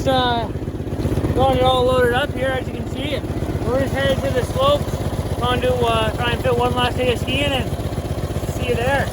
just got it all loaded up here, as you can see. We're just headed to the slopes. Going to try and fit one last day of skiing and see you there.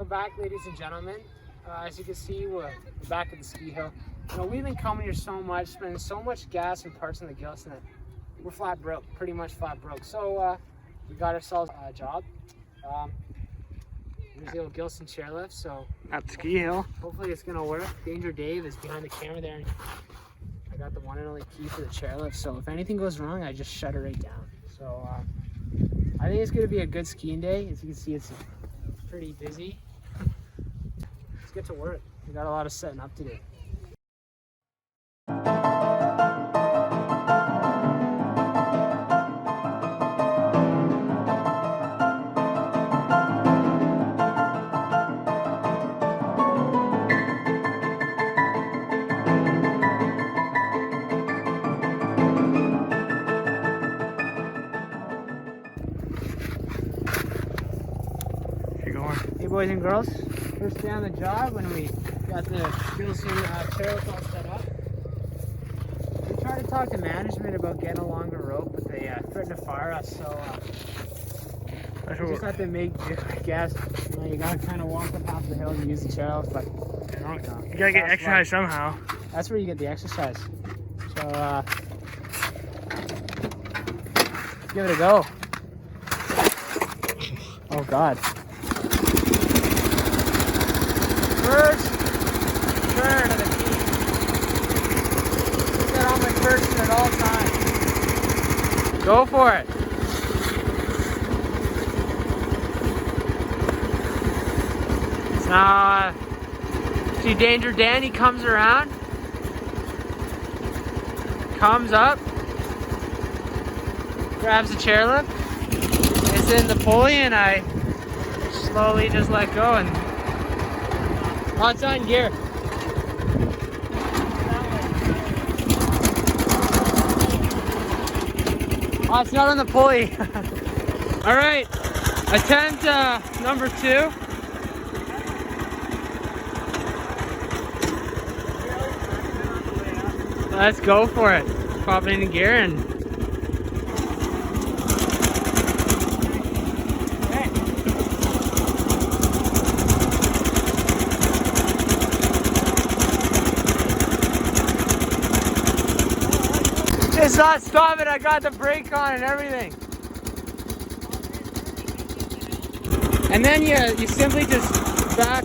Back, ladies and gentlemen. As you can see, we're back at the ski hill. You know, we've been coming here so much, spending so much gas and parts in the Gilson that we're flat broke, pretty much flat broke. So we got ourselves a job. Here's the old Gilson Chairlift. So at the ski hill. Hopefully it's gonna work. Danger Dave is behind the camera there. And I got the one and only key for the chairlift. So if anything goes wrong, I just shut it right down. So I think it's gonna be a good skiing day. As you can see, it's pretty busy. Get to work. We got a lot of setting up to do. Hey boys and girls, first day on the job when we got the Gilson chairlift all set up. We tried to talk to management about getting a longer rope, but they threatened to fire us, so we just have to make do, I guess. You know, you gotta kind of walk up half the hill and use the chairlift, but you gotta get exercise somehow. That's where you get the exercise. So give it a go. Oh God. First turn of the team. Keep that on my person at all times. Go for it. So now, see Danger Danny comes around, comes up, grabs the chairlift, it's in the pulley, and I slowly just let go and oh, it's on gear. Oh, it's not on the pulley. All right, attempt number 2. Let's go for it. Pop it in gear and it's not stopping. I got the brake on and everything. And then you simply just back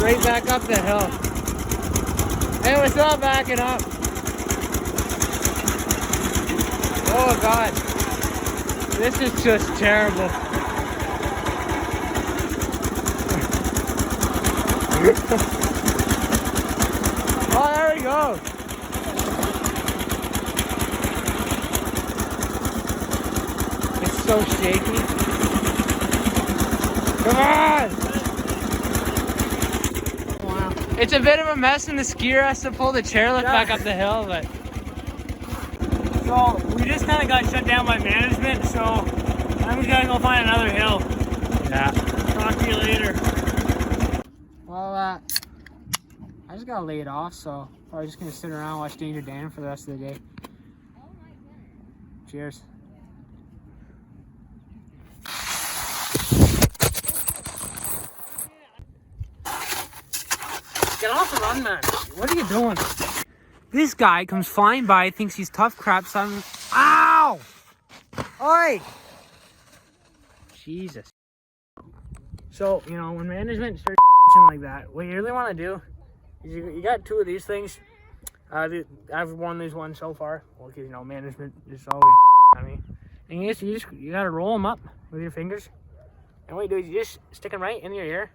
right back up the hill. And we're still backing up. Oh God. This is just terrible. Oh, there we go. So shaky. Come on! Wow. It's a bit of a mess, and the skier has to pull the chairlift back up the hill, but... So, we just kind of got shut down by management, so I'm just gonna go find another hill. Yeah. Talk to See you later. Well, I just got laid off, so probably just gonna sit around and watch Danger Dan for the rest of the day. Cheers. Get off the run, man. What are you doing? This guy comes flying by, thinks he's tough crap, son. Ow! Oi! Jesus. So, you know, when management starts like that, what you really want to do is you got two of these things. I've won these ones so far. Well, because, you know, management is always on me. And you got to roll them up with your fingers. And what you do is you just stick them right in your ear.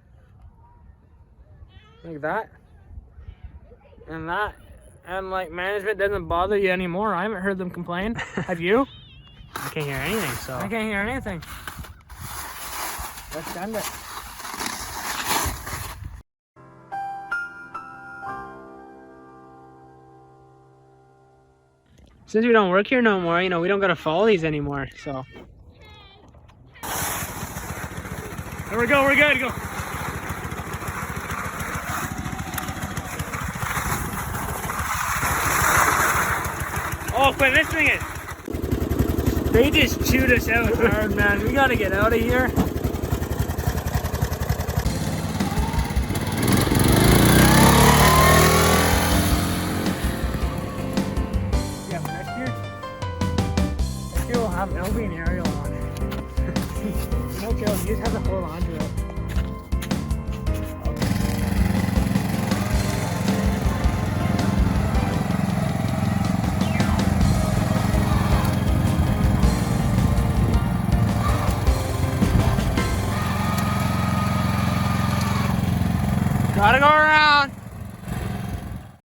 Like that. And that. And, like, management doesn't bother you anymore. I haven't heard them complain. Have you? I can't hear anything, so. I can't hear anything. Let's send it. Since we don't work here no more, you know, we don't gotta follow these anymore, so. There we go, we're good. Go. Oh, quit missing it. They just chewed us out hard, man. We gotta get out of here. Yeah, for next year we'll have, it'll be an aerial one. No chill, you just have to hold on to it. Gotta go around.